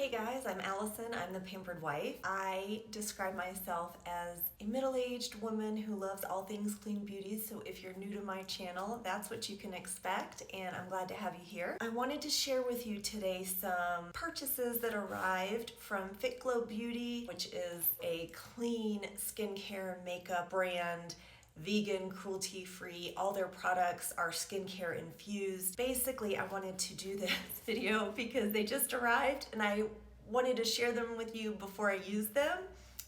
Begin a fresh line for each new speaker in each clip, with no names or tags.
Hey guys, I'm Allison. I'm the Pampered Wife. I describe myself as a middle-aged woman who loves all things clean beauty, so if you're new to my channel, that's what you can expect, and I'm glad to have you here. I wanted to share with you today some purchases that arrived from Fitglow Beauty, which is a clean skincare makeup brand, vegan, cruelty-free. All their products are skincare infused. Basically, I wanted to do this video because they just arrived and I wanted to share them with you before I use them.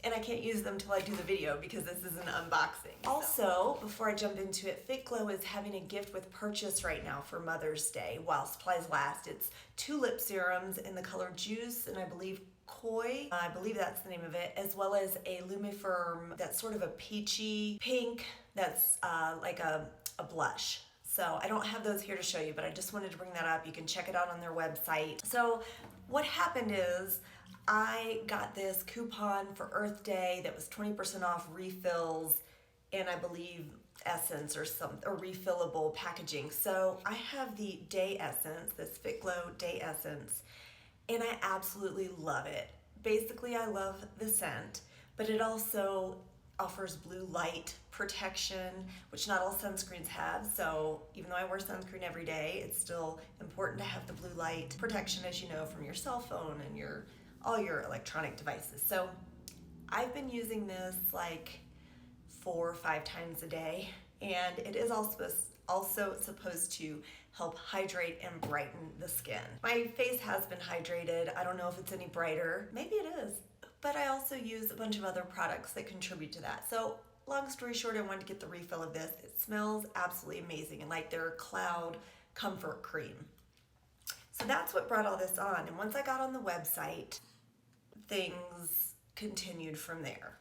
And I can't use them till I do the video because this is an unboxing. Also, before I jump into it, Fitglow is having a gift with purchase right now for Mother's Day while supplies last. It's 2 lip serums in the color Juice and I believe Koi, I believe that's the name of it, as well as a Lumifirm that's sort of a peachy pink that's like a blush. So I don't have those here to show you, but I just wanted to bring that up. You can check it out on their website. So what happened is I got this coupon for Earth Day that was 20% off refills and I believe essence or refillable packaging. So I have the Day Essence, this Fitglow Day Essence, and I absolutely love it. Basically, I love the scent, but it also offers blue light protection, which not all sunscreens have. So even though I wear sunscreen every day, it's still important to have the blue light protection, as you know, from your cell phone and all your electronic devices. So I've been using this like 4 or 5 times a day, and it is also supposed to help hydrate and brighten the skin. My face has been hydrated. I don't know if it's any brighter. Maybe it is. But I also use a bunch of other products that contribute to that. So long story short, I wanted to get the refill of this. It smells absolutely amazing and like their Cloud Comfort Cream. So that's what brought all this on. And once I got on the website, things continued from there.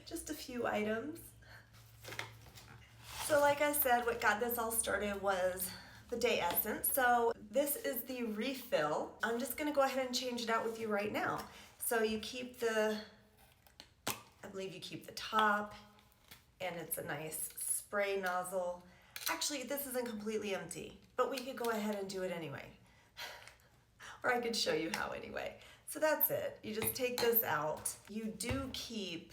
Just a few items. So like I said, what got this all started was the Day Essence. So this is the refill. I'm just gonna go ahead and change it out with you right now. So you keep I believe you keep the top, and it's a nice spray nozzle. Actually, this isn't completely empty, but we could go ahead and do it anyway. Or I could show you how anyway. So that's it. You just take this out. You do keep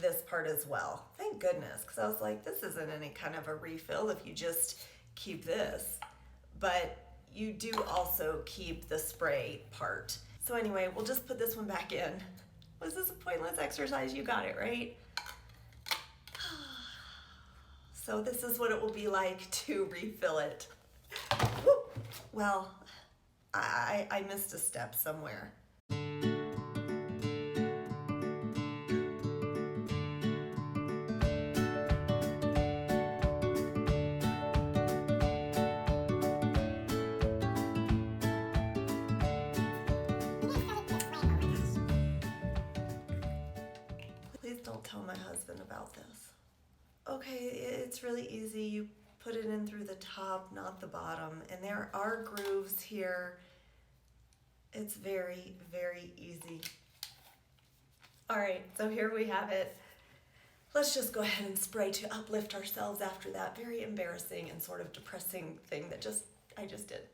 this part as well. Thank goodness, because I was like, this isn't any kind of a refill if you just keep this. But you do also keep the spray part. So anyway, we'll just put this one back in. Was this a pointless exercise? You got it, right? So this is what it will be like to refill it. Woo! Well, I missed a step somewhere. Please don't tell my husband about this. Okay, it's really easy. You put it in through the top, not the bottom. And there are grooves here. It's very, very easy. All right, so here we have it. Let's just go ahead and spray to uplift ourselves after that very embarrassing and sort of depressing thing that I just did.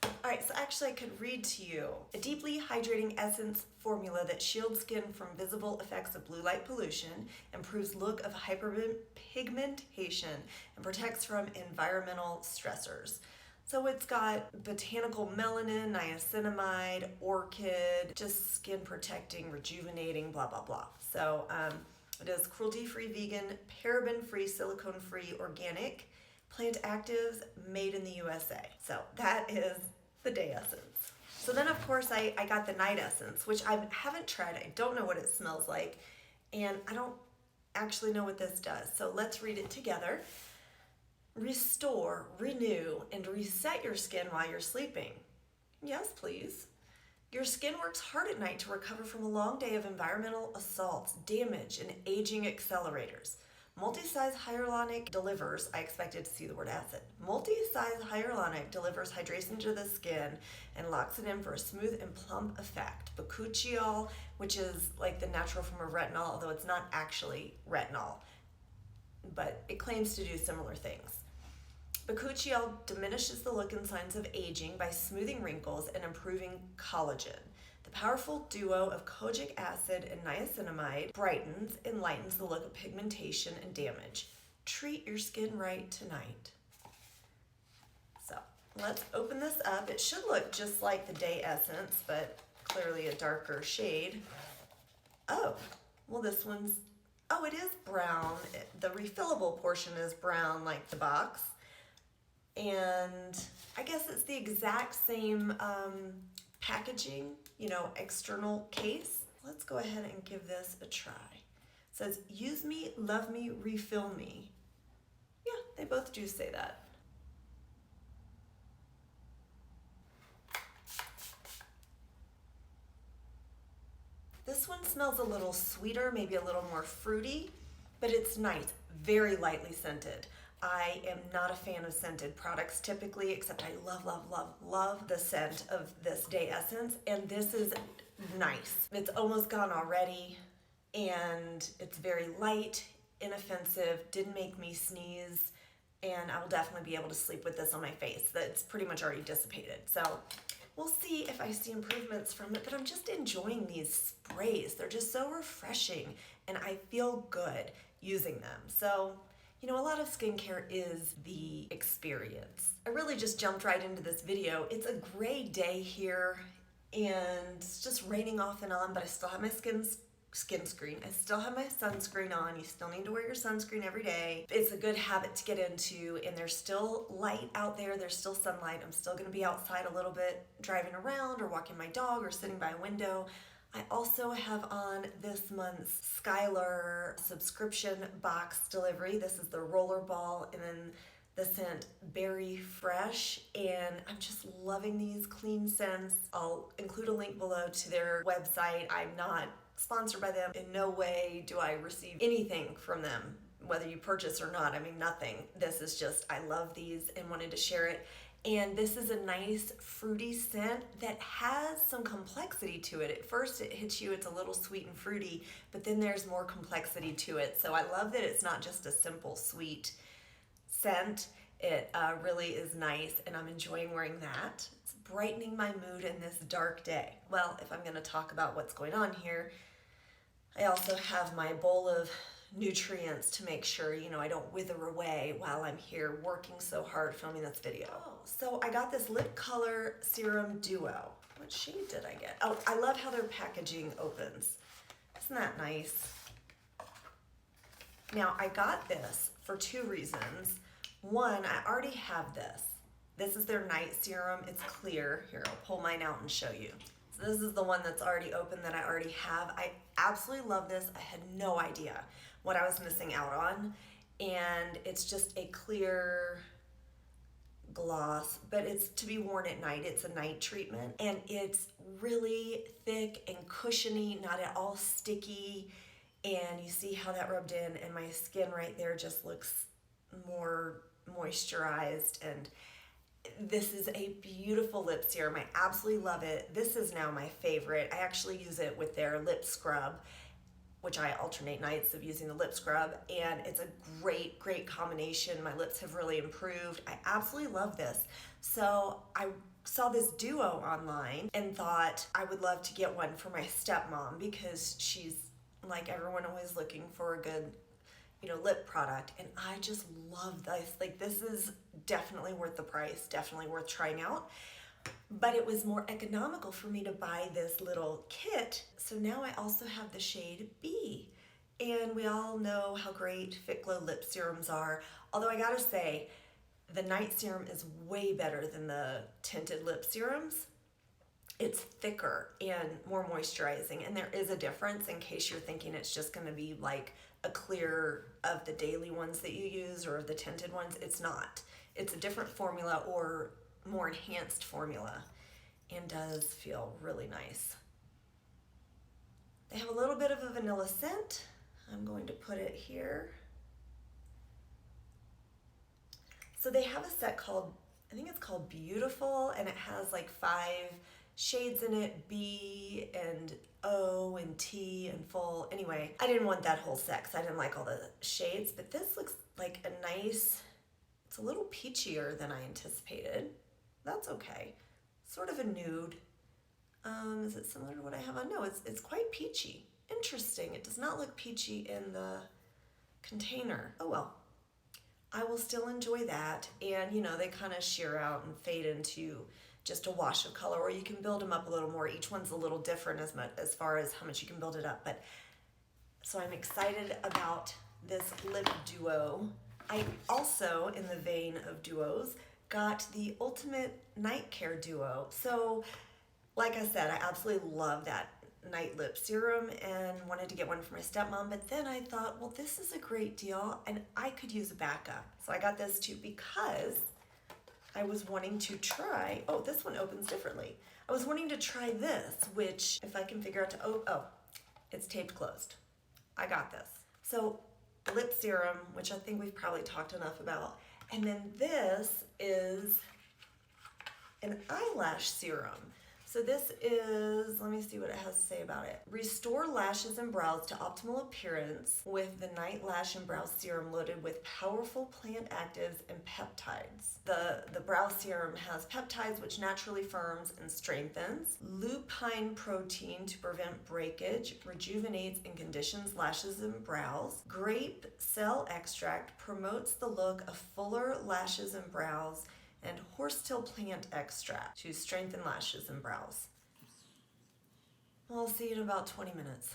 All right, so actually I could read to you. A deeply hydrating essence formula that shields skin from visible effects of blue light pollution, improves look of hyperpigmentation, and protects from environmental stressors. So it's got botanical melanin, niacinamide, orchid, just skin protecting, rejuvenating, blah, blah, blah. So it is cruelty-free, vegan, paraben-free, silicone-free, organic, plant actives, made in the USA. So that is the Day Essence. So then of course I got the Night Essence, which I haven't tried. I don't know what it smells like, and I don't actually know what this does. So let's read it together. Restore, renew, and reset your skin while you're sleeping. Yes, please. Your skin works hard at night to recover from a long day of environmental assaults, damage, and aging accelerators. Multi-size hyaluronic delivers, I expected to see the word acid. Multi-size hyaluronic delivers hydration to the skin and locks it in for a smooth and plump effect. Bakuchiol, which is like the natural form of retinol, although it's not actually retinol, but it claims to do similar things. Bakuchiol diminishes the look and signs of aging by smoothing wrinkles and improving collagen. The powerful duo of kojic acid and niacinamide brightens and lightens the look of pigmentation and damage. Treat your skin right tonight. So let's open this up. It should look just like the Day Essence, but clearly a darker shade. Oh, well this one's, oh, it is brown. The refillable portion is brown like the box. And I guess it's the exact same packaging, you know, external case. Let's go ahead and give this a try. It says, use me, love me, refill me. Yeah, they both do say that. This one smells a little sweeter, maybe a little more fruity, but it's nice, very lightly scented. I am not a fan of scented products typically, except I love, love, love, love the scent of this Day Essence, and this is nice. It's almost gone already, and it's very light, inoffensive, didn't make me sneeze, and I will definitely be able to sleep with this on my face. That's pretty much already dissipated. So we'll see if I see improvements from it, but I'm just enjoying these sprays. They're just so refreshing, and I feel good using them. So, you know, a lot of skincare is the experience. I really just jumped right into this video. It's a gray day here, and it's just raining off and on, but I still have my skin screen. I still have my sunscreen on. You still need to wear your sunscreen every day. It's a good habit to get into, and there's still light out there. There's still sunlight. I'm still gonna be outside a little bit, driving around or walking my dog or sitting by a window. I also have on this month's Skylar subscription box delivery. This is the rollerball and then the scent Berry Fresh, and I'm just loving these clean scents. I'll include a link below to their website. I'm not sponsored by them. In no way do I receive anything from them, whether you purchase or not. I mean, nothing. This is just, I love these and wanted to share it. And this is a nice fruity scent that has some complexity to it. At first it hits you, it's a little sweet and fruity, but then there's more complexity to it. So I love that it's not just a simple sweet scent. It really is nice, and I'm enjoying wearing that. It's brightening my mood in this dark day. Well, if I'm gonna talk about what's going on here, I also have my bowl of nutrients to make sure, you know, I don't wither away while I'm here working so hard filming this video. Oh, so I got this lip color serum duo. What shade did I get? Oh, I love how their packaging opens. Isn't that nice? Now, I got this for two reasons. One, I already have this. This is their night serum. It's clear. Here, I'll pull mine out and show you. So this is the one that's already open that I already have. I absolutely love this. I had no idea what I was missing out on. And it's just a clear gloss, but it's to be worn at night. It's a night treatment, and it's really thick and cushiony, not at all sticky. And you see how that rubbed in, and my skin right there just looks more moisturized. And this is a beautiful lip serum. I absolutely love it. This is now my favorite. I actually use it with their lip scrub, which I alternate nights of using the lip scrub, and it's a great, great combination. My lips have really improved. I absolutely love this. So I saw this duo online and thought I would love to get one for my stepmom, because she's, like everyone, always looking for a good, you know, lip product, and I just love this. Like, this is definitely worth the price, definitely worth trying out. But it was more economical for me to buy this little kit. So now I also have the shade B. And we all know how great Fitglow lip serums are. Although I gotta say, the night serum is way better than the tinted lip serums. It's thicker and more moisturizing, and there is a difference in case you're thinking it's just gonna be like a clear of the daily ones that you use or of the tinted ones. It's not. It's a different formula, or more enhanced formula, and does feel really nice. They have a little bit of a vanilla scent. I'm going to put it here. So they have a set called, I think it's called Beautiful, and it has like 5 shades in it, B and O and T and full. Anyway, I didn't want that whole set because I didn't like all the shades, but this looks like a nice, it's It's a little peachier than I anticipated. That's okay. Sort of a nude. Is it similar to what I have on? No, it's quite peachy. Interesting. It does not look peachy in the container. Oh well. I will still enjoy that. And you know, they kind of sheer out and fade into just a wash of color, or you can build them up a little more. Each one's a little different as far as how much you can build it up. But so I'm excited about this lip duo. I also, in the vein of duos, got the Ultimate Night Care Duo. So, like I said, I absolutely love that night lip serum and wanted to get one for my stepmom, but then I thought, well, this is a great deal and I could use a backup. So I got this too because I was wanting to try, oh, this one opens differently. I was wanting to try this, which if I can figure out to, oh, it's taped closed. I got this. So lip serum, which I think we've probably talked enough about. And then this is an eyelash serum. So this is, let me see what it has to say about it. Restore lashes and brows to optimal appearance with the Night Lash and Brow Serum loaded with powerful plant actives and peptides. The brow serum has peptides which naturally firms and strengthens, lupine protein to prevent breakage, rejuvenates and conditions lashes and brows, grape cell extract promotes the look of fuller lashes and brows, and horsetail plant extract to strengthen lashes and brows. I'll see you in about 20 minutes.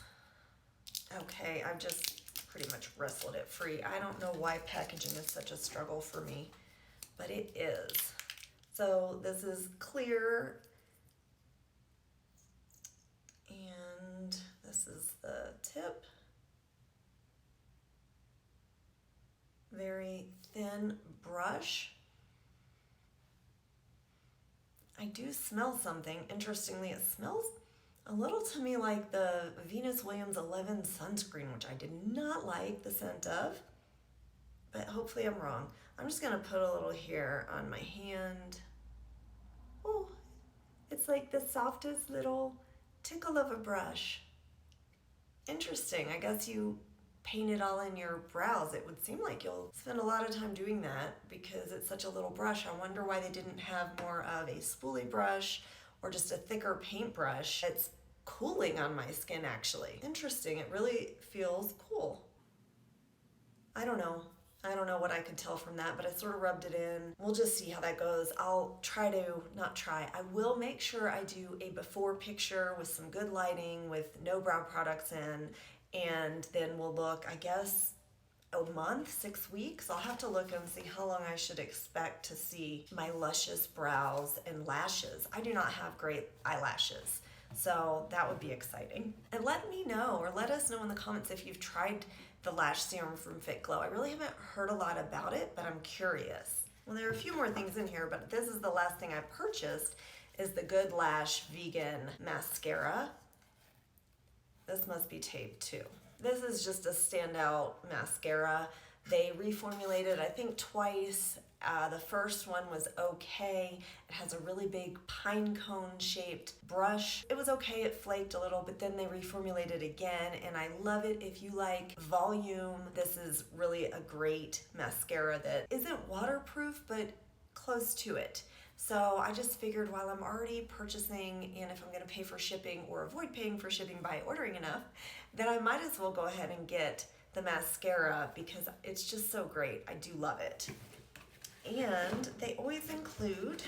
Okay, I've just pretty much wrestled it free. I don't know why packaging is such a struggle for me, but it is. So this is clear, and this is the tip. Very thin brush. I do smell something. Interestingly, it smells a little to me like the Venus Williams 11 sunscreen, which I did not like the scent of, but hopefully I'm wrong. I'm just gonna put a little here on my hand. Oh, it's like the softest little tickle of a brush. Interesting. I guess you paint it all in your brows. It would seem like you'll spend a lot of time doing that because it's such a little brush. I wonder why they didn't have more of a spoolie brush or just a thicker paintbrush. It's cooling on my skin actually. Interesting, it really feels cool. I don't know what I could tell from that, but I sort of rubbed it in. We'll just see how that goes. I'll I will make sure I do a before picture with some good lighting with no brow products in, and then we'll look, I guess, a month, 6 weeks. I'll have to look and see how long I should expect to see my luscious brows and lashes. I do not have great eyelashes, so that would be exciting. And let me know, or let us know in the comments if you've tried the lash serum from Fitglow. I really haven't heard a lot about it, but I'm curious. Well, there are a few more things in here, but this is the last thing I purchased, is the Good Lash Vegan Mascara. This must be taped too. This is just a standout mascara. They reformulated, I think, twice. The first one was okay. It has a really big pine cone shaped brush. It was okay, it flaked a little, but then they reformulated again, and I love it. If you like volume, this is really a great mascara that isn't waterproof, but close to it. So I just figured while I'm already purchasing, and if I'm gonna pay for shipping or avoid paying for shipping by ordering enough, then I might as well go ahead and get the mascara because it's just so great. I do love it. And they always include,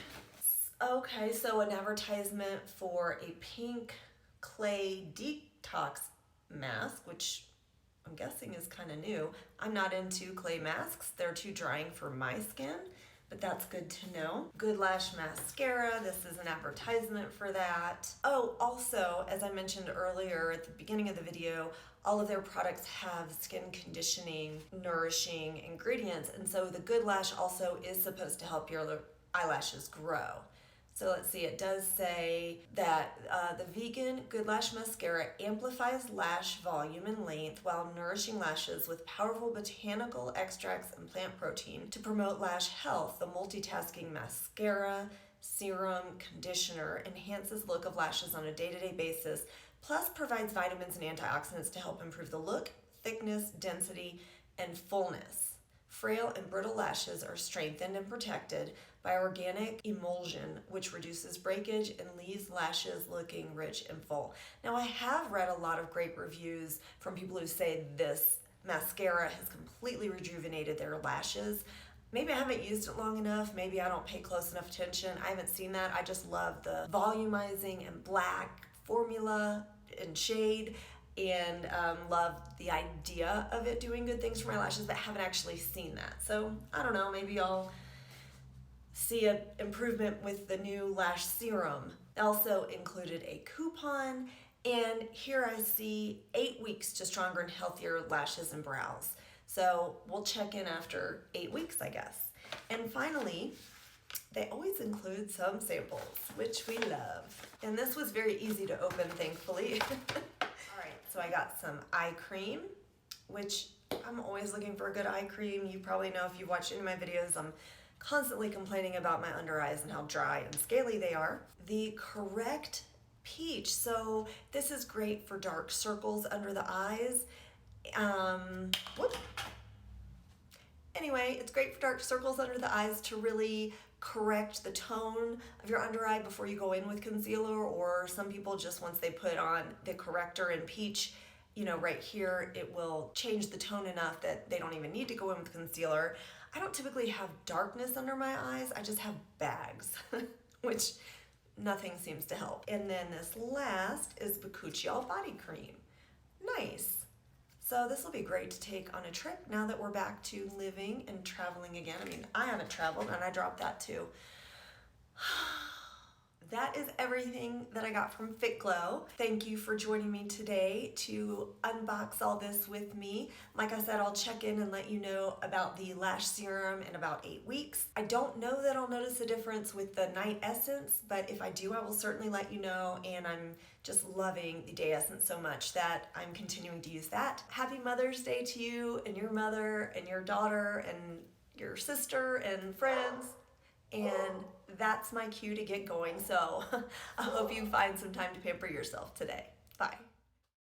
okay, so an advertisement for a pink clay detox mask, which I'm guessing is kind of new. I'm not into clay masks. They're too drying for my skin, but that's good to know. Good Lash Mascara, this is an advertisement for that. Oh, also, as I mentioned earlier at the beginning of the video, all of their products have skin conditioning, nourishing ingredients, and so the Good Lash also is supposed to help your eyelashes grow. So let's see, it does say that the vegan Good Lash Mascara amplifies lash volume and length while nourishing lashes with powerful botanical extracts and plant protein to promote lash health. The multitasking mascara, serum, conditioner enhances the look of lashes on a day-to-day basis, plus provides vitamins and antioxidants to help improve the look, thickness, density, and fullness. Frail and brittle lashes are strengthened and protected by organic emulsion, which reduces breakage and leaves lashes looking rich and full. Now, I have read a lot of great reviews from people who say this mascara has completely rejuvenated their lashes. Maybe I haven't used it long enough. Maybe I don't pay close enough attention. I haven't seen that. I just love the volumizing and black formula and shade, and love the idea of it doing good things for my lashes, but haven't actually seen that. So I don't know, maybe I'll see an improvement with the new Lash Serum. Also included a coupon, and here I see 8 weeks to stronger and healthier lashes and brows. So we'll check in after 8 weeks, I guess. And finally, they always include some samples, which we love. And this was very easy to open, thankfully. All right, so I got some eye cream, which I'm always looking for a good eye cream. You probably know if you've watched any of my videos, I'm constantly complaining about my under eyes and how dry and scaly they are. The Correct Peach. So this is great for dark circles under the eyes. Anyway, it's great for dark circles under the eyes to really correct the tone of your under eye before you go in with concealer, or some people just once they put on the corrector in peach, you know, right here, it will change the tone enough that they don't even need to go in with concealer. I don't typically have darkness under my eyes, I just have bags, which nothing seems to help. And then this last is Bakuchiol body cream. Nice. So this will be great to take on a trip now that we're back to living and traveling again. I mean, I haven't traveled and I dropped that too. That is everything that I got from Fitglow. Thank you for joining me today to unbox all this with me. Like I said, I'll check in and let you know about the Lash Serum in about 8 weeks. I don't know that I'll notice a difference with the Night Essence, but if I do, I will certainly let you know, and I'm just loving the Day Essence so much that I'm continuing to use that. Happy Mother's Day to you and your mother and your daughter and your sister and friends. And that's my cue to get going. So I hope you find some time to pamper yourself today. Bye.